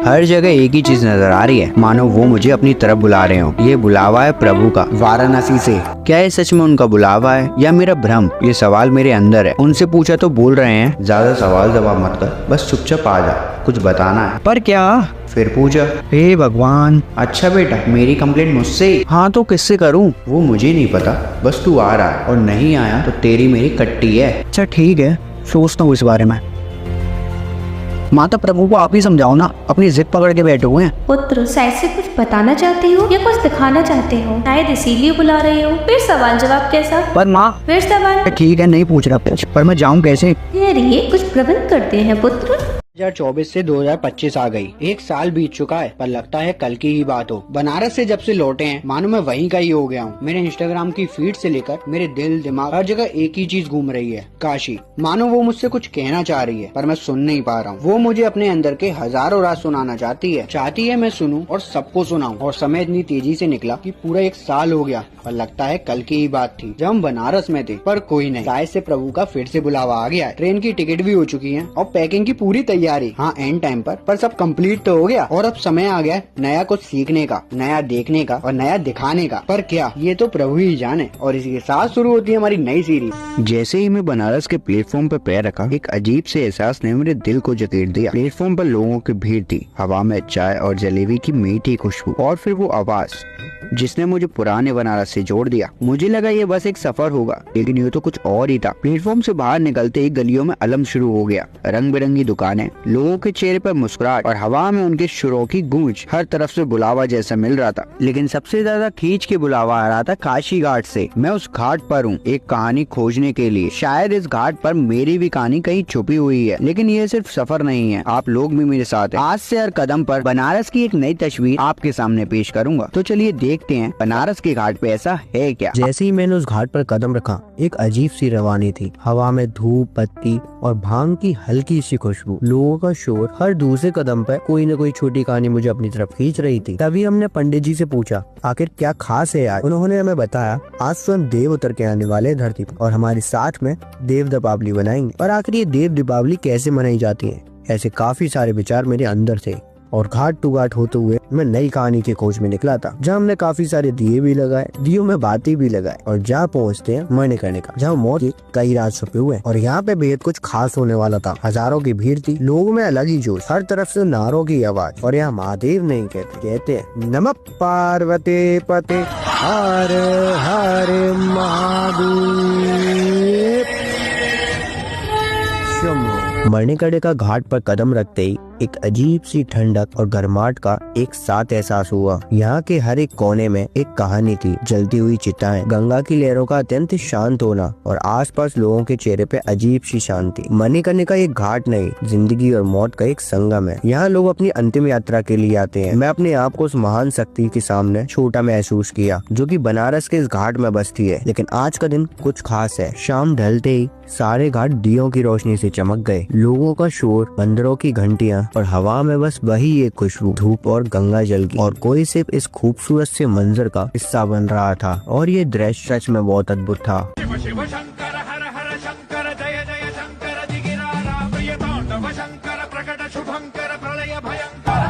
हर जगह एक ही चीज नजर आ रही है, मानो वो मुझे अपनी तरफ बुला रहे हो। ये बुलावा है प्रभु का वाराणसी से। क्या ये सच में उनका बुलावा है या मेरा भ्रम? ये सवाल मेरे अंदर है। उनसे पूछा तो बोल रहे हैं ज्यादा सवाल जवाब मत कर, बस चुपचाप आ जा, कुछ बताना है। पर क्या? फिर पूछा। हे भगवान। अच्छा बेटा, मेरी कंप्लेंट मुझसे? हाँ तो किससे करूँ? वो मुझे नहीं पता, बस तू आ रहा है और नहीं आया तो तेरी मेरी कट्टी है। अच्छा ठीक है, सोचता हूँ इस बारे में। माता प्रभु को आप ही समझाओ ना, अपनी जिद पकड़ के बैठे हुए हैं। पुत्र, शायद से कुछ बताना चाहते हो या कुछ दिखाना चाहते हो, शायद इसीलिए बुला रहे हो। फिर सवाल जवाब कैसा? पर माँ। फिर सवाल। ठीक है, नहीं पूछ रहा कुछ, पर मैं जाऊँ कैसे? ठहरिए, कुछ प्रबंध करते हैं पुत्र। 2024 से 2025 आ गई, एक साल बीत चुका है, पर लगता है कल की ही बात हो। बनारस से जब से लौटे हैं, मानो मैं वहीं का ही हो गया हूँ। मेरे इंस्टाग्राम की फीड से लेकर मेरे दिल दिमाग हर जगह एक ही चीज घूम रही है, काशी। मानो वो मुझसे कुछ कहना चाह रही है, पर मैं सुन नहीं पा रहा हूँ। वो मुझे अपने अंदर के हजारों राज सुनाना चाहती है मैं सुनूं और सबको सुनाऊं। और समय इतनी तेजी से निकला कि पूरा एक साल हो गया, पर लगता है कल की ही बात थी जब हम बनारस में थे। पर कोई नहीं, शायद से प्रभु का फिर से बुलावा आ गया है। ट्रेन की टिकट भी हो चुकी है और पैकिंग की पूरी तैयारी। हाँ, एंड टाइम पर सब कंप्लीट तो हो गया और अब समय आ गया नया कुछ सीखने का, नया देखने का और नया दिखाने का। पर क्या, ये तो प्रभु ही जाने। और इसी के साथ शुरू होती है हमारी नई सीरीज। जैसे ही मैं बनारस के प्लेटफॉर्म पर पैर रखा, एक अजीब से एहसास ने मेरे दिल को जकेट दिया। प्लेटफॉर्म पर लोगों की भीड़ थी, हवा में चाय और जलेबी की मीठी खुशबू, और फिर वो आवाज जिसने मुझे पुराने बनारस से जोड़ दिया। मुझे लगा ये बस एक सफर होगा, लेकिन ये तो कुछ और ही था। प्लेटफॉर्म से बाहर निकलते ही गलियों में अलम शुरू हो गया, रंग बिरंगी दुकानें, लोगों के चेहरे पर मुस्कुराहट और हवा में उनके शुरों की गूंज। हर तरफ से बुलावा जैसा मिल रहा था, लेकिन सबसे ज्यादा खींच के बुलावा आ रहा था काशी घाट से। मैं उस घाट पर हूँ एक कहानी खोजने के लिए। शायद इस घाट पर मेरी भी कहानी कहीं छुपी हुई है, लेकिन ये सिर्फ सफर नहीं है, आप लोग भी मेरे साथ हैं। आज से हर कदम पर बनारस की एक नई तस्वीर आपके सामने पेश करूंगा। तो चलिए देखते हैं बनारस के घाट पे ऐसा है क्या। जैसे ही मैंने उस घाट पर कदम रखा, एक अजीब सी रवानी थी। हवा में धूप, पत्ती और भांग की हल्की सी खुशबू, लोगों का शोर। हर दूसरे कदम पर कोई न कोई छोटी कहानी मुझे अपनी तरफ खींच रही थी। तभी हमने पंडित जी से पूछा आखिर क्या खास है आज। उन्होंने हमें बताया आज स्वयं देव उतर के आने वाले धरती पर और हमारे साथ में देव दीपावली बनाएंगे। और आखिर ये देव दीपावली कैसे मनाई जाती है, ऐसे काफी सारे विचार मेरे अंदर थे। और घाट टू घाट होते हुए मैं नई कहानी की खोज में निकला था, जहाँ हमने काफी सारे दिए भी लगाए, दियों में बातें भी लगाए, और जहाँ पहुँचते हैं मणिकर्णिका का, जहाँ मौत के कई राज छुपे हुए। और यहाँ पे बेहद कुछ खास होने वाला था। हजारों की भीड़ थी, लोगों में अलग ही जोश, हर तरफ से नारों की आवाज। और यहाँ महादेव नहीं कहते हैं नमः पार्वती पते हर हर महादेव। मणिकर्णिका घाट पर कदम रखते ही एक अजीब सी ठंडक और गर्माहट का एक साथ एहसास हुआ। यहाँ के हर एक कोने में एक कहानी थी, जलती हुई चिताएं, गंगा की लहरों का अत्यंत शांत होना और आसपास लोगों के चेहरे पे अजीब सी शांति। मणिकर्णिका एक घाट नहीं, जिंदगी और मौत का एक संगम है। यहाँ लोग अपनी अंतिम यात्रा के लिए आते हैं। मैं अपने आप को उस महान शक्ति के सामने छोटा महसूस किया, जो कि बनारस के इस घाट में बसती है। लेकिन आज का दिन कुछ खास है। शाम ढलते ही सारे घाट दियों की रोशनी से चमक गए। लोगों का शोर, मंदिरों की घंटियां और हवा में बस वही एक खुशबू, धूप और गंगा जल की। और कोई सिर्फ इस खूबसूरत से मंजर का हिस्सा बन रहा था। और ये दृश्य सच में बहुत अद्भुत था। शिव शिव शंकर हर हर शंकर जय जय शंकर दिगिरारा प्रिय तांडव शंकर प्रकट शुभंकर प्रलय भयंकर।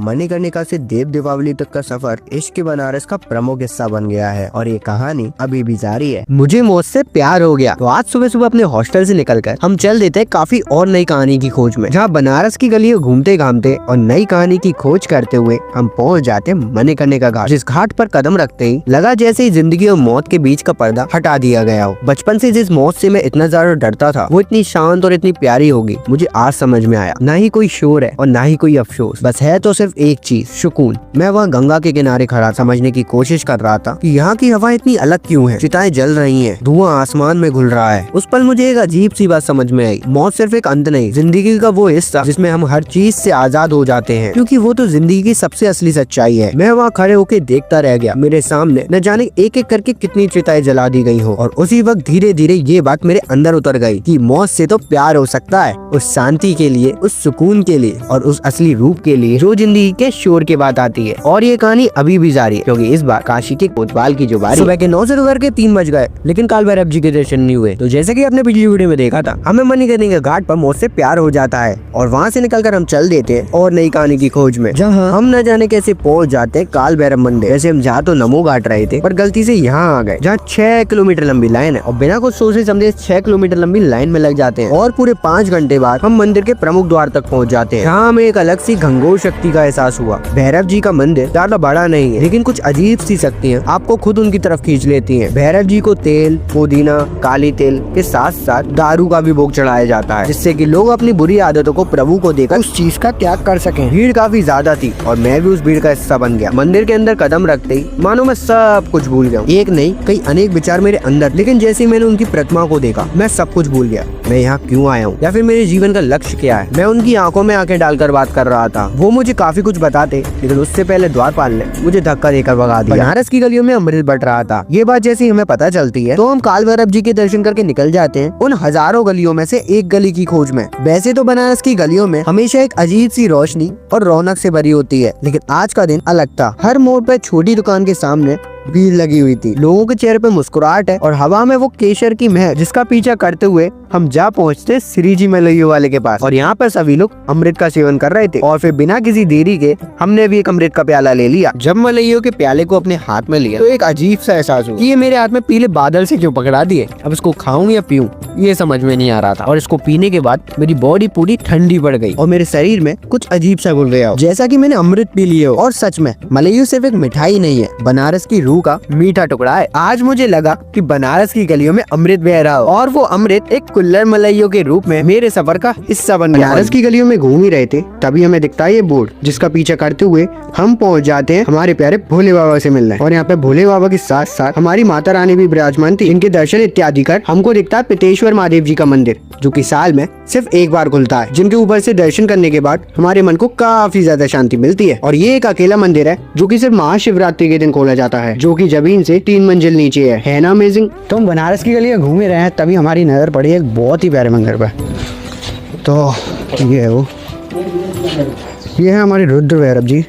मणिकर्णिका से देव दीपावली तक का सफर इश्क बनारस का प्रमुख हिस्सा बन गया है और ये कहानी अभी भी जारी है। मुझे मौत से प्यार हो गया, तो आज सुबह सुबह अपने हॉस्टल से निकलकर हम चल देते हैं काफी और नई कहानी की खोज में, जहाँ बनारस की गलियों घूमते घामते और नई कहानी की खोज करते हुए हम पहुँच जाते हैं मणिकर्णिका घाट। जिस घाट पर कदम रखते ही लगा जैसे ही जिंदगी और मौत के बीच का पर्दा हटा दिया गया हो। बचपन से जिस मौत से मैं इतना ज्यादा डरता था, वो इतनी शांत और इतनी प्यारी होगी, मुझे आज समझ में आया। ना ही कोई शोर है और ना ही कोई अफसोस, बस है तो सिर्फ एक चीज, सुकून। मैं वहाँ गंगा के किनारे खड़ा समझने की कोशिश कर रहा था कि यहाँ की हवा इतनी अलग क्यों है। चिताएं जल रही हैं, धुआं आसमान में घुल रहा है। उस पल मुझे एक अजीब सी बात समझ में आई, मौत सिर्फ एक अंत नहीं, जिंदगी का वो हिस्सा जिसमें हम हर चीज से आजाद हो जाते हैं, क्योंकि वो तो जिंदगी की सबसे असली सच्चाई है। मैं वहाँ खड़े होकर देखता रह गया। मेरे सामने न जाने एक एक करके कितनी चिताएं जला दी गई हो, और उसी वक्त धीरे धीरे ये बात मेरे अंदर उतर गई कि मौत से तो प्यार हो सकता है, उस शांति के लिए, उस सुकून के लिए और उस असली रूप के लिए जो जिंदगी आरती के शोर के बाद आती है और ये कहानी अभी भी जारी है, क्योंकि इस बार काशी के कोतवाल की जो बारी सुबह के 9 से दोपहर के 3 बज गए, लेकिन काल भैरव जी के दर्शन नहीं हुए। तो जैसे कि आपने पिछली वीडियो में देखा था, हमें मणिकर्णिका घाट पर मौत से प्यार हो जाता है और वहाँ से निकलकर हम चल देते हैं और नई कहानी की खोज में, जहाँ हम न जाने कैसे पहुँच जाते हैं काल भैरव मंदिर। जैसे हम जहाँ तो नमो घाट रहे थे, पर गलती से यहाँ आ गए जहाँ 6 किलोमीटर लंबी लाइन है और बिना कुछ सोचे समझे 6 किलोमीटर लंबी लाइन में लग जाते हैं और पूरे 5 घंटे बाद हम मंदिर के प्रमुख द्वार तक पहुँच जाते हैं। यहाँ हमें एक अलग सी घंघोर शक्ति का एहसास हुआ। भैरव जी का मंदिर ज्यादा बड़ा नहीं है, लेकिन कुछ अजीब सी शक्तियाँ आपको खुद उनकी तरफ खींच लेती हैं। भैरव जी को तेल, पुदीना, काली तेल के साथ साथ दारू का भी भोग चढ़ाया जाता है, जिससे कि लोग अपनी बुरी आदतों को प्रभु को देकर उस चीज का त्याग कर सकें। भीड़ काफी ज्यादा थी और मैं भी उस भीड़ का हिस्सा बन गया। मंदिर के अंदर कदम रखते ही मानो मैं सब कुछ भूल गया। एक नहीं कई अनेक विचार मेरे अंदर, लेकिन जैसे ही मैंने उनकी प्रतिमा को देखा मैं सब कुछ भूल गया। मैं यहाँ क्यों आया हूँ या फिर मेरे जीवन का लक्ष्य क्या है। मैं उनकी आंखों में आंखें डालकर बात कर रहा था। वो मुझे काफी कुछ बताते, लेकिन उससे पहले द्वारपाल ने मुझे धक्का देकर भगा दिया। बनारस की गलियों में अमृत बट रहा था। ये बात जैसे ही हमें पता चलती है तो हम काल भैरव जी के दर्शन करके निकल जाते हैं उन हजारों गलियों में से एक गली की खोज में। वैसे तो बनारस की गलियों में हमेशा एक अजीब सी रोशनी और रौनक से भरी होती है, लेकिन आज का दिन अलग था। हर मोड़ पर छोटी दुकान के सामने भीड़ लगी हुई थी। लोगों के चेहरे पे मुस्कुराहट है और हवा में वो केसर की महक, जिसका पीछा करते हुए हम जा पहुंचते श्री जी मलइयो वाले के पास। और यहाँ पर सभी लोग अमृत का सेवन कर रहे थे और फिर बिना किसी देरी के हमने भी एक अमृत का प्याला ले लिया। जब मलइयो के प्याले को अपने हाथ में लिया तो एक अजीब सा एहसास हुआ कि ये मेरे हाथ में पीले बादल से क्यों पकड़ा दिए। अब इसको खाऊं या पीऊं ये समझ में नहीं आ रहा था, और इसको पीने के बाद मेरी बॉडी पूरी ठंडी पड़ गई और मेरे शरीर में कुछ अजीब सा घुल गया, जैसा कि मैंने अमृत पी लिया हो। और सच में मलइयो सिर्फ एक मिठाई नहीं है, बनारस की रूह का मीठा टुकड़ा है। आज मुझे लगा कि बनारस की गलियों में अमृत बह रहा हो और वो अमृत एक कुल्लर मलइयो के रूप में मेरे सफर का हिस्सा बन गया। बनारस की गलियों में घूम ही रहे थे, तभी हमें दिखता है ये बोर्ड, जिसका पीछा करते हुए हम पहुंच जाते हैं हमारे प्यारे भोले बाबा से मिलने। और यहाँ पे भोले बाबा के साथ साथ हमारी माता रानी भी विराजमान थी। इनके दर्शन इत्यादि कर हमको दिखता है पितेश्वर महादेव जी का मंदिर, जो कि साल में सिर्फ एक बार खुलता है, जिनके ऊपर से दर्शन करने के बाद हमारे मन को काफी ज्यादा शांति मिलती है। और ये एक अकेला मंदिर है जो कि सिर्फ महाशिवरात्रि के दिन खोला जाता है, जो कि जमीन से 3 मंजिल नीचे है ना अमेजिंग। तो हम बनारस की गलियां घूमे रहे हैं, तभी हमारी नजर पड़ी एक बहुत ही प्यारे मंदिर पर। तो ये है वो, ये है हमारे रुद्र भैरव जी,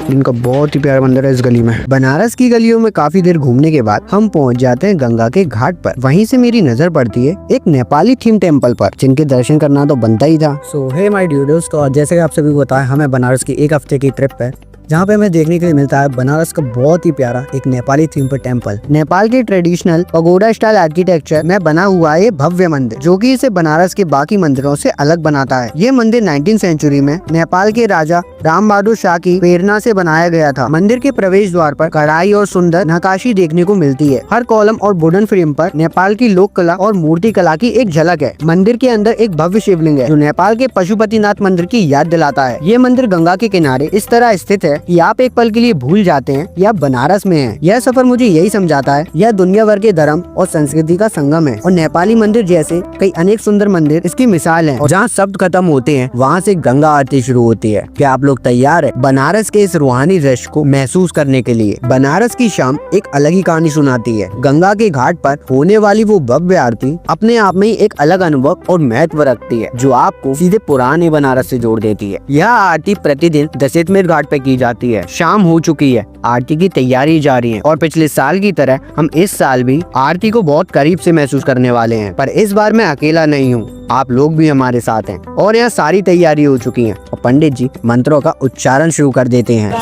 इनका बहुत ही प्यारा मंदिर है इस गली में। बनारस की गलियों में काफी देर घूमने के बाद हम पहुंच जाते हैं गंगा के घाट पर। वहीं से मेरी नजर पड़ती है एक नेपाली थीम टेम्पल पर, जिनके दर्शन करना तो बनता ही था। सो हे माय डियर दोस्तों, जैसे कि आप सभी को पता है, हमें बनारस की 1 हफ्ते की ट्रिप है, जहाँ पे हमें देखने के लिए मिलता है बनारस का बहुत ही प्यारा एक नेपाली थीम पर टेम्पल। नेपाल के ट्रेडिशनल पगोडा स्टाइल आर्किटेक्चर में बना हुआ ये भव्य मंदिर, जो कि इसे बनारस के बाकी मंदिरों से अलग बनाता है। ये मंदिर 19वीं सेंचुरी में नेपाल के राजा राम बहादुर शाह की प्रेरणा से बनाया गया था। मंदिर के प्रवेश द्वार पर कढ़ाई और सुंदर नक्काशी देखने को मिलती है। हर कॉलम और वुडन फ्रेम पर नेपाल की लोक कला और मूर्ति कला की एक झलक है। मंदिर के अंदर एक भव्य शिवलिंग है, जो नेपाल के पशुपतिनाथ मंदिर की याद दिलाता है। ये मंदिर गंगा के किनारे इस तरह स्थित है कि आप एक पल के लिए भूल जाते हैं कि आप बनारस में हैं। यह सफर मुझे यही समझाता है, यह दुनिया भर के धर्म और संस्कृति का संगम है। और नेपाली मंदिर जैसे कई अनेक सुंदर मंदिर इसकी मिसाल है। और जहाँ शब्द खत्म होते हैं वहाँ से गंगा आरती शुरू होती है। क्या आप लोग तैयार है बनारस के इस रूहानी दृश्य को महसूस करने के लिए? बनारस की शाम एक अलग ही कहानी सुनाती है। गंगा के घाट पर होने वाली वो भव्य आरती अपने आप में एक अलग अनुभव और महत्व रखती है, जो आपको सीधे पुराने बनारस से जोड़ देती है। यह आरती प्रतिदिन दशाश्वमेध घाट पर की जाती है। शाम हो चुकी है, आरती की तैयारी जारी है और पिछले साल की तरह हम इस साल भी आरती को बहुत करीब से महसूस करने वाले हैं। पर इस बार मैं अकेला नहीं हूँ, आप लोग भी हमारे साथ हैं। और यहाँ सारी तैयारी हो चुकी है और पंडित जी मंत्रों का उच्चारण शुरू कर देते हैं,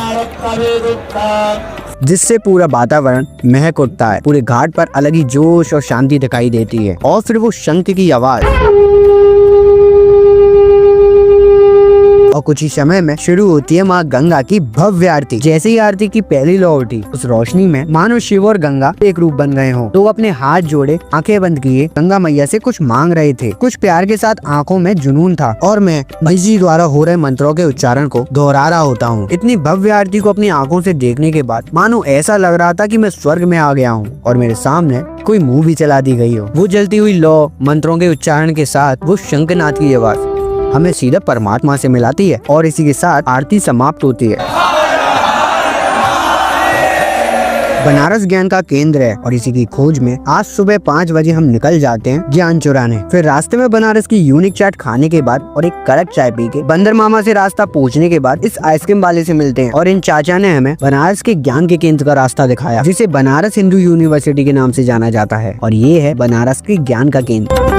जिससे पूरा वातावरण महक उठता है। पूरे घाट पर अलग ही जोश और शांति दिखाई देती है। और फिर वो शंख की आवाज और कुछ ही समय में शुरू होती है माँ गंगा की भव्य आरती। जैसे ही आरती की पहली लौ उठी, उस रोशनी में मानो शिव और गंगा एक रूप बन गए हों। तो अपने हाथ जोड़े आंखें बंद किए गंगा मैया से कुछ मांग रहे थे। कुछ प्यार के साथ आंखों में जुनून था और मैं भाई जी द्वारा हो रहे मंत्रों के उच्चारण को दोहरा रहा होता हूँ। इतनी भव्य आरती को अपनी आंखों से देखने के बाद मानो ऐसा लग रहा था कि मैं स्वर्ग में आ गया हूँ और मेरे सामने कोई मूवी चला दी गई हो। वो जलती हुई लौ, मंत्रों के उच्चारण के साथ वो शंखनाद की आवाज हमें सीधा परमात्मा से मिलाती है और इसी के साथ आरती समाप्त होती है। बनारस ज्ञान का केंद्र है और इसी की खोज में आज सुबह 5 बजे हम निकल जाते हैं ज्ञान चुराने। फिर रास्ते में बनारस की यूनिक चाट खाने के बाद और एक कड़क चाय पी के बंदर मामा से रास्ता पूछने के बाद इस आइसक्रीम वाले से मिलते हैं और इन चाचा ने हमें बनारस के ज्ञान के केंद्र का रास्ता दिखाया, जिसे बनारस हिंदू यूनिवर्सिटी के नाम से जाना जाता है। और ये है बनारस के ज्ञान का केंद्र।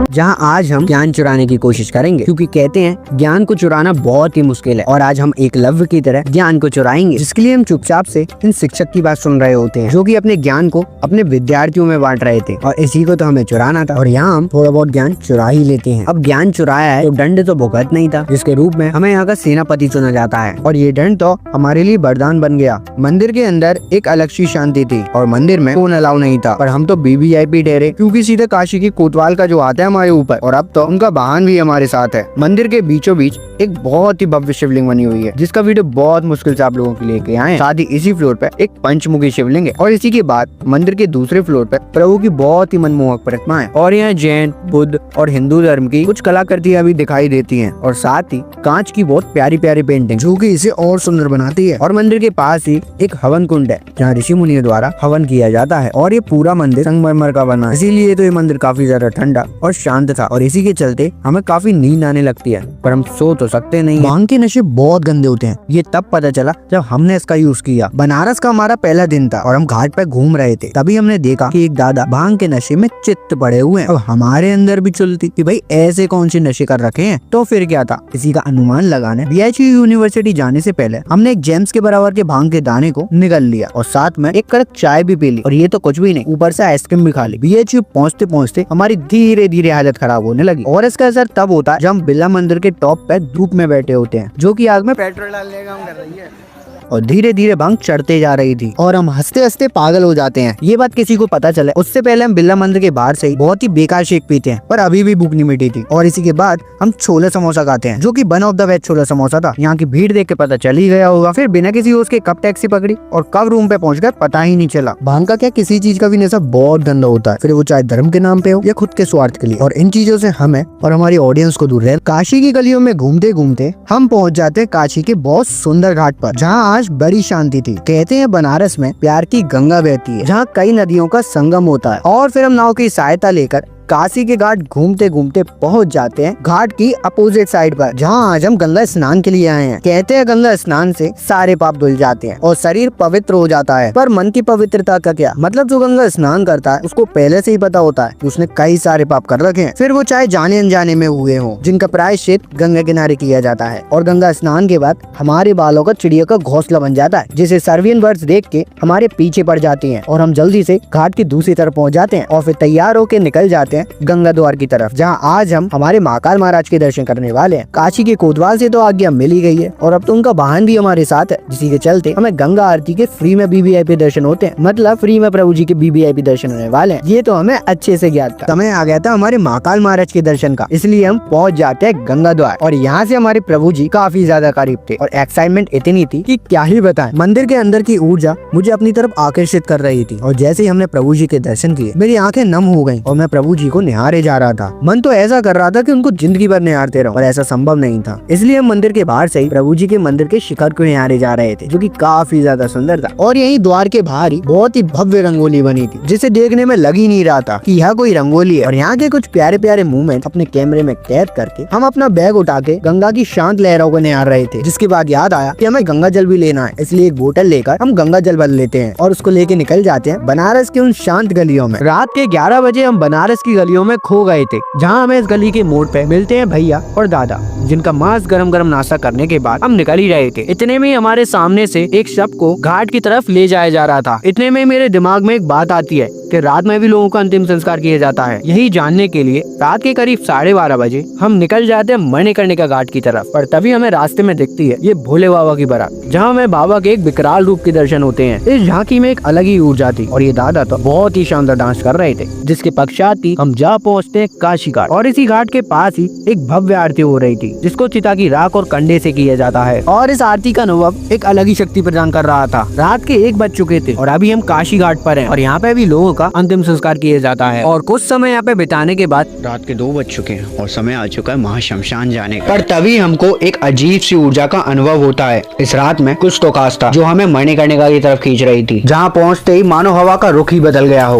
जहां आज हम ज्ञान चुराने की कोशिश करेंगे, क्योंकि कहते हैं ज्ञान को चुराना बहुत ही मुश्किल है। और आज हम एकलव्य की तरह ज्ञान को चुराएंगे, जिसके लिए हम चुपचाप से इन शिक्षक की बात सुन रहे होते हैं, जो कि अपने ज्ञान को अपने विद्यार्थियों में बांट रहे थे। और इसी को तो हमें चुराना था और यहाँ हम थोड़ा बहुत ज्ञान चुरा ही लेते हैं। अब ज्ञान चुराया है तो दंड तो भुगत नहीं था, जिसके रूप में हमें यहाँ का सेनापति चुना जाता है। और ये दंड तो हमारे लिए वरदान बन गया। मंदिर के अंदर एक अलग सी शांति थी और मंदिर में फोन अलाउ नहीं था, पर हम तो वीवीआईपी ठहरे, क्योंकि सीधे काशी की कोतवाल का जो आता है ऊपर, और अब तो उनका वाहन भी हमारे साथ है। मंदिर के बीचों बीच एक बहुत ही भव्य शिवलिंग बनी हुई है, जिसका वीडियो बहुत मुश्किल से आप लोगों के लिए लेके आए। साथ ही इसी फ्लोर पे एक पंचमुखी शिवलिंग है और इसी के बाद मंदिर के दूसरे फ्लोर पे प्रभु की बहुत ही मनमोहक प्रतिमा है। और यहाँ जैन, बुद्ध और हिंदू धर्म की कुछ कलाकृतियां भी दिखाई देती हैं और साथ ही कांच की बहुत प्यारी प्यारी पेंटिंग, जो कि इसे और सुंदर बनाती है। और मंदिर के पास ही एक हवन कुंड है, जहाँ ऋषि मुनियों द्वारा हवन किया जाता है। और ये पूरा मंदिर संगमरमर का बना, इसीलिए तो ये मंदिर काफी ज्यादा ठंडा और शांत था। और इसी के चलते हमें काफी नींद आने लगती है, पर हम सो तो सकते नहीं। भांग के नशे बहुत गंदे होते हैं, ये तब पता चला जब हमने इसका यूज किया। बनारस का हमारा पहला दिन था और हम घाट पे घूम रहे थे, तभी हमने देखा कि एक दादा भांग के नशे में चित्त पड़े हुए हैं। और हमारे अंदर भी चलती कि भाई ऐसे कौन से नशे कर रखे हैं। तो फिर क्या था, इसी का अनुमान लगाने बीएचयू यूनिवर्सिटी जाने से पहले हमने एक जेम्स के बराबर के भांग के दाने को निगल लिया और साथ में एक कड़क चाय भी पी ली। और ये तो कुछ भी नहीं, ऊपर से आइसक्रीम भी खा ली। बीएचयू पहुँचते पहुँचते हमारी धीरे धीरे हालत खराब होने लगी। और इसका असर तब होता है जब हम बिरला मंदिर के टॉप पे धूप में बैठे होते हैं, जो कि आग में पेट्रोल डालने का काम कर रही है और धीरे धीरे भांग चढ़ते जा रही थी और हम हंसते हंसते पागल हो जाते हैं। ये बात किसी को पता चले उससे पहले हम बिरला मंदिर के बाहर से ही बहुत ही बेकार शेक पीते हैं, पर अभी भी भूख नहीं मिटी थी। और इसी के बाद हम छोले समोसा खाते हैं, जो कि वन ऑफ द बेस्ट छोला समोसा था। यहाँ की भीड़ देख के पता चल ही गया होगा। फिर बिना किसी उसके कब टैक्सी पकड़ी और कब रूम पे पहुंच गए पता ही नहीं चला। भांग का क्या, किसी चीज का भी नशा बहुत गंदा होता है, फिर वो चाहे धर्म के नाम पे हो या खुद के स्वार्थ के लिए। और इन चीजों से हमें और हमारी ऑडियंस को दूर रहे। काशी की गलियों में घूमते घूमते हम पहुंच जाते हैं काशी के बहुत सुंदर घाट पर, जहाँ आज बड़ी शांति थी। कहते हैं बनारस में प्यार की गंगा बहती है, जहाँ कई नदियों का संगम होता है। और फिर हम नाव की सहायता लेकर काशी के घाट घूमते घूमते पहुंच जाते हैं घाट की अपोजिट साइड पर, जहां आज हम गंगा स्नान के लिए आए हैं। कहते हैं गंगा स्नान से सारे पाप धुल जाते हैं और शरीर पवित्र हो जाता है। पर मन की पवित्रता का क्या मतलब, जो गंगा स्नान करता है उसको पहले से ही पता होता है कि उसने कई सारे पाप कर रखे हैं, फिर वो चाहे जाने अनजाने में हुए हों, जिनका प्रायश्चित गंगा किनारे किया जाता है। और गंगा स्नान के बाद हमारे बालों का चिड़िया का घोंसला बन जाता है, जिसे सर्वियन बर्ड्स देख के हमारे पीछे पड़ जाती है और हम जल्दी से घाट की दूसरी तरफ पहुँच जाते हैं और फिर तैयार होकर निकल जाते हैं गंगा द्वार की तरफ, जहां आज हम हमारे महाकाल महाराज के दर्शन करने वाले हैं। काशी के कोतवाल से तो आज्ञा मिल ही गई है और अब तो उनका वाहन भी हमारे साथ है, जिसी के चलते हमें गंगा आरती के फ्री में वीवीआईपी दर्शन होते हैं। मतलब फ्री में प्रभु जी के वीवीआईपी दर्शन होने वाले हैं। ये तो हमें अच्छे से ज्ञात था। समय आ गया था हमारे महाकाल महाराज के दर्शन का, इसलिए हम पहुँच जाते हैं गंगा द्वार। और यहाँ से हमारे प्रभु जी काफी ज्यादा करीब थे और एक्साइटमेंट इतनी थी कि क्या ही बताएं। मंदिर के अंदर की ऊर्जा मुझे अपनी तरफ आकर्षित कर रही थी और जैसे ही हमने प्रभु जी के दर्शन किए मेरी आंखें नम हो गईं और मैं प्रभु जी को निहारे जा रहा था। मन तो ऐसा कर रहा था कि उनको जिंदगी भर निहारते रहूं, और ऐसा संभव नहीं था। इसलिए हम मंदिर के बाहर से ही प्रभु जी के मंदिर के शिखर को निहारे जा रहे थे, जो कि काफी ज्यादा सुंदर था। और यही द्वार के बाहर ही बहुत ही भव्य रंगोली बनी थी, जिसे देखने में लग ही नहीं रहा था कि यह कोई रंगोली है। और यहाँ के कुछ प्यारे प्यारे मूवमेंट अपने कैमरे में कैद करके हम अपना बैग उठा के गंगा की शांत लहरों को निहार रहे थे। जिसके बाद याद आया कि हमें गंगा जल भी लेना है, इसलिए एक बोतल लेकर हम गंगा जल भर लेते हैं और उसको लेके निकल जाते हैं बनारस के उन शांत गलियों में। रात के 11 बजे हम बनारस की गलियों में खो गए थे, जहाँ हमें इस गली के मोड़ पे मिलते हैं भैया और दादा, जिनका मस्त गरम गरम नाश्ता करने के बाद हम निकल ही रहे थे। इतने में हमारे सामने से एक शव को घाट की तरफ ले जाया जा रहा था। इतने में मेरे दिमाग में एक बात आती है कि रात में भी लोगों का अंतिम संस्कार किया जाता है। यही जानने के लिए रात के करीब 12:30 बजे हम निकल जाते हैं मणिकर्णिका घाट की तरफ। पर तभी हमें रास्ते में दिखती है ये भोले बाबा की बारात, जहाँ हमें बाबा के एक विकराल रूप के दर्शन होते हैं। इस झांकी में एक अलग ही ऊर्जा थी और ये दादा तो बहुत ही शानदार डांस कर रहे थे, जिसके पश्चात ही हम जा पहुँचते हैं काशी घाट। और इसी घाट के पास ही एक भव्य आरती हो रही थी, जिसको चिता की राख और कंडे से किया जाता है। और इस आरती का अनुभव एक अलग ही शक्ति प्रदान कर रहा था। रात के 1 बज चुके थे और अभी हम काशी घाट पर हैं और यहाँ पे भी लोगों का का अंतिम संस्कार किया जाता है और कुछ समय यहाँ पे बिताने के बाद रात के 2 बज चुके हैं और समय आ चुका है महाशमशान जाने का। पर तभी हमको एक अजीब सी ऊर्जा का अनुभव होता है। इस रात में कुछ तो खास था जो हमें मणिकर्णिका की तरफ खींच रही थी, जहाँ पहुँचते ही मानो हवा का रुख ही बदल गया हो।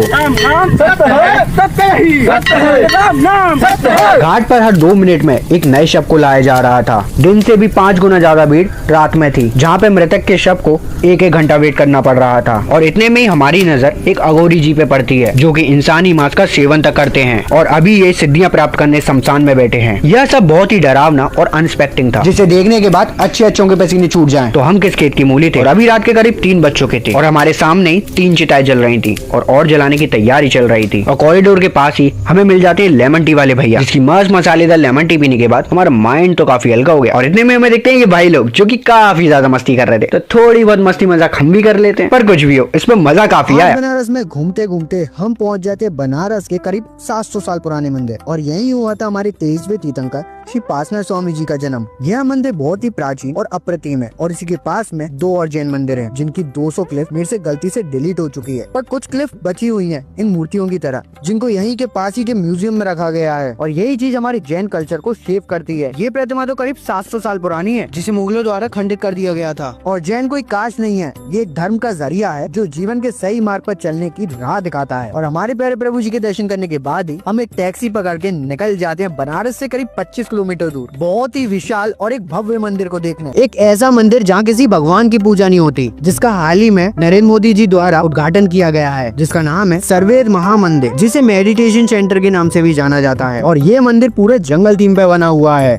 घाट पर हर 2 मिनट में एक नए शव को लाया जा रहा था। दिन से भी 5 गुना ज्यादा भीड़ रात में थी, जहाँ पे मृतक के शव को 1-1 घंटा वेट करना पड़ रहा था। और इतने में ही हमारी नजर एक अघोरी जी पे पड़ती है जो कि इंसानी मांस का सेवन तक करते हैं और अभी ये सिद्धियां प्राप्त करने शमशान में बैठे हैं। यह सब बहुत ही डरावना और अनएक्सपेक्टेड था, जिसे देखने के बाद अच्छे के पसीने छूट जाएं। तो हम किस खेत की मूली थे और अभी रात के करीब 3 बज चुके थे और हमारे सामने ही 3 चिताएं जल रही थी और जलाने की तैयारी चल रही थी। और कॉरिडोर के पास ही हमें मिल जाते हैं लेमन टी वाले भैया, जिसकी मस्त मसालेदार लेमन टी पीने के बाद हमारा माइंड तो काफी हल्का हो गया। और इतने में हमें देखते हैं ये भाई लोग जो कि काफी ज्यादा मस्ती कर रहे थे, तो थोड़ी बहुत मस्ती मजाक हम भी कर लेते हैं। पर कुछ भी हो, इसमें मजा काफी आया। बनारस में घूमते घूमते हम पहुंच जाते बनारस के करीब 700 साल पुराने मंदिर और यही हुआ था हमारे 23वें तीर्थंकर श्री पासनाथ स्वामी जी का जन्म। यह मंदिर बहुत ही प्राचीन और अप्रतिम है और इसी के पास में 2 और जैन मंदिर हैं, जिनकी 200 क्लिफ मेरे से गलती से डिलीट हो चुकी है, पर कुछ क्लिफ बची हुई हैं इन मूर्तियों की तरह, जिनको यहीं के पास ही के म्यूजियम में रखा गया है। और यही चीज हमारे जैन कल्चर को शेप करती है। ये प्रतिमा तो करीब 700 साल पुरानी है, जिसे मुगलों द्वारा खंडित कर दिया गया था। और जैन कोई कास्ट नहीं है, ये एक धर्म का जरिया है जो जीवन के सही मार्ग पर चलने की राह दिखाता है। और हमारे प्यारे प्रभु जी के दर्शन करने के बाद ही हम एक टैक्सी पकड़ के निकल जाते हैं बनारस से करीब 25 किलोमीटर दूर बहुत ही विशाल और एक भव्य मंदिर को देखने। एक ऐसा मंदिर जहाँ किसी भगवान की पूजा नहीं होती, जिसका हाल ही में नरेंद्र मोदी जी द्वारा उद्घाटन किया गया है, जिसका नाम है सर्वेद महामंदिर, जिसे मेडिटेशन सेंटर के नाम से भी जाना जाता है। और ये मंदिर पूरे जंगल थीम पे बना हुआ है,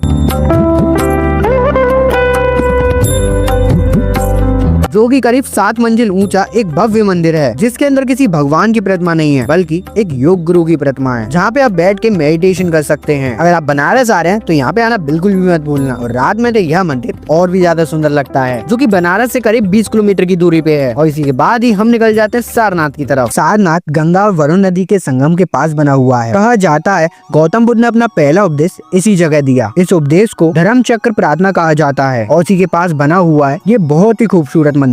जो कि करीब 7 मंजिल ऊंचा एक भव्य मंदिर है, जिसके अंदर किसी भगवान की प्रतिमा नहीं है बल्कि एक योग गुरु की प्रतिमा है, जहाँ पे आप बैठ के मेडिटेशन कर सकते हैं। अगर आप बनारस आ रहे हैं तो यहाँ पे आना बिल्कुल भी मत भूलना। और रात में तो यह मंदिर और भी ज्यादा सुंदर लगता है, जो कि बनारस से करीब 20 किलोमीटर की दूरी पे है। और इसी के बाद ही हम निकल जाते हैं सारनाथ की तरफ। सारनाथ गंगा और वरुण नदी के संगम के पास बना हुआ है। कहा जाता है गौतम बुद्ध ने अपना पहला उपदेश इसी जगह दिया। इस उपदेश को धर्म चक्र प्रार्थना कहा जाता है और इसी के पास बना हुआ है ये बहुत ही खूबसूरत मंदिर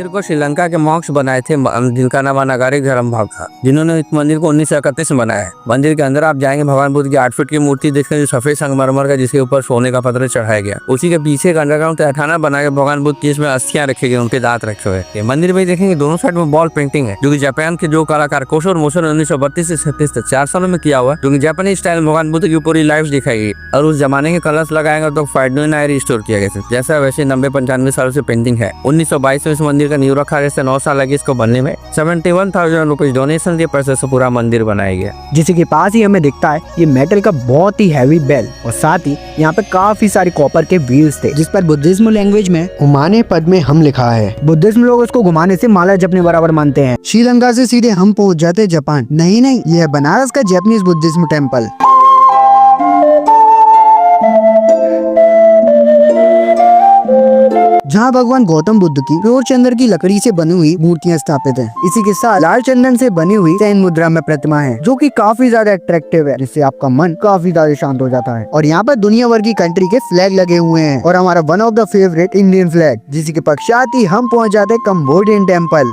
को श्रीलंका के मॉन्क्स बनाए थे, जिनका नाम अनागारिक धर्म भाव था, जिन्होंने इस मंदिर को 1931 में बनाया है। मंदिर के अंदर आप जाएंगे, भगवान बुद्ध की 8 फीट की मूर्ति देखने जो सफेद संगमरमर का, जिसके ऊपर सोने का पत्थर चढ़ाया गया। उसी के पीछे एक अंडरग्राउंड तहखाना बना के भगवान बुद्ध की इसमें अस्थियां रखी गई, उनके दांत रखे हुए। मंदिर में देखेंगे दोनों साइड में वॉल पेंटिंग है, जो कि जापान के जो कलाकार कोशोर मोशन 1932 से 36 तक 4 सालों में किया हुआ, जो कि जापानी स्टाइल में भगवान बुद्ध की पूरी लाइफ दिखाई गई। और उस जमाने के कलर्स लगाएंगे तो फाइडोइन रिस्टोर किया गया, जैसा वैसे 90-95 साल से पेंटिंग है। 1922 में इस मंदिर का नींव रखा, जैसे 9 साल लगे इसको बनने में। 71,000 रुपीज डोनेशन के पैसे से पूरा मंदिर बनाया गया। जिसके पास ही हमें दिखता है ये मेटल का बहुत ही हैवी बेल, और साथ ही यहाँ पे काफी सारे कॉपर के व्हील्स थे, जिस पर बुद्धिज्म लैंग्वेज में घुमाने पद में हम लिखा है। बुद्धिज्म लोग इसको घुमाने से माला जपने बराबर मानते हैं। श्रीलंका से सीधे हम पहुंच जाते जापान। नहीं, ये है बनारस का जापानीज बुद्धिज्म टेम्पल। जहाँ भगवान गौतम बुद्ध की प्योर चंदन की लकड़ी से बनी हुई मूर्तियाँ स्थापित हैं। इसी के साथ लाल चंदन से बनी हुई सैन मुद्रा में प्रतिमा है, जो कि काफी ज्यादा अट्रैक्टिव है, जिससे आपका मन काफी ज्यादा शांत हो जाता है। और यहाँ पर दुनिया भर की कंट्री के फ्लैग लगे हुए हैं और हमारा one of the favourite Indian flag. जिसी के पश्चात ही हम पहुँच जाते हैं कंबोडियन टेम्पल।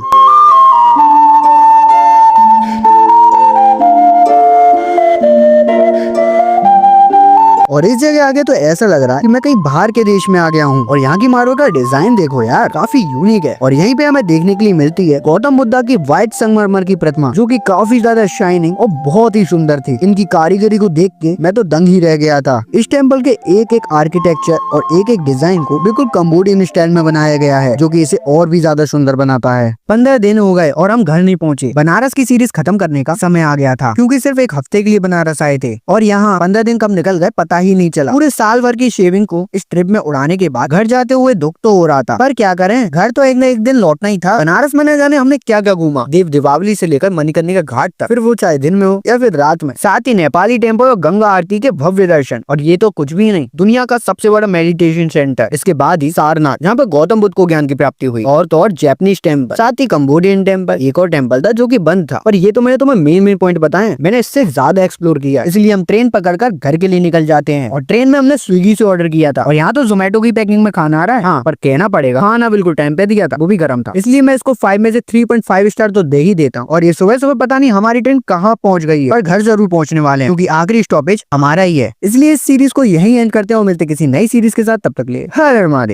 और इस जगह आगे तो ऐसा लग रहा है कि मैं कहीं बाहर के देश में आ गया हूँ। और यहाँ की मार्बल का डिजाइन देखो यार, काफी यूनिक है। और यहीं पे हमें देखने के लिए मिलती है गौतम बुद्धा की व्हाइट संगमरमर की प्रतिमा, जो कि काफी ज्यादा शाइनिंग और बहुत ही सुंदर थी। इनकी कारीगरी को देख के मैं तो दंग ही रह गया था। इस टेम्पल के एक एक आर्किटेक्चर और एक एक डिजाइन को बिल्कुल कंबोडियन स्टाइल में बनाया गया है, जो कि इसे और भी ज्यादा सुंदर बनाता है। 15 दिन हो गए और हम घर नहीं पहुँचे। बनारस की सीरीज खत्म करने का समय आ गया था, क्योंकि सिर्फ एक हफ्ते के लिए बनारस आए थे और यहाँ 15 दिन कब निकल गए पता ही नहीं चला। पूरे साल भर की शेविंग को इस ट्रिप में उड़ाने के बाद घर जाते हुए दुख तो हो रहा था, पर क्या करें, घर तो एक न एक दिन लौटना ही था। बनारस में न जाने हमने क्या क्या घूमा, देव दीपावली से लेकर मणिकर्णिका घाट तक, फिर वो चाहे दिन में हो या फिर रात में। साथ ही नेपाली टेम्पल और गंगा आरती के भव्य दर्शन। और ये तो कुछ भी नहीं, दुनिया का सबसे बड़ा मेडिटेशन सेंटर। इसके बाद ही सारनाथ, जहाँ पर गौतम बुद्ध को ज्ञान की प्राप्ति हुई। और तो और जापानीज टेम्पल, साथ ही कंबोडियन टेम्पल, एक और टेम्पल था जो कि बंद था। पर ये तो मैंने तुम्हें मेन पॉइंट बताए, मैंने इससे ज्यादा एक्सप्लोर किया, इसलिए हम ट्रेन पकड़कर घर के लिए निकल जाते हैं। हैं और ट्रेन में हमने स्विगी से ऑर्डर किया था और यहाँ तो जोमेटो की पैकिंग में खाना आ रहा है। हाँ, पर कहना पड़ेगा खाना बिल्कुल टाइम पे दिया था, वो भी गर्म था, इसलिए मैं इसको 5 में से 3.5 स्टार तो दे ही देता हूँ। और ये सुबह सुबह पता नहीं हमारी ट्रेन कहाँ पहुंच गई है, पर घर जरूर पहुंचने वाले हैं क्योंकि आखिरी स्टॉपेज हमारा ही है। इसलिए इस सीरीज को यही एंड करते हैं और मिलते किसी नई सीरीज के साथ, तब तक लिए हर हर महादेव।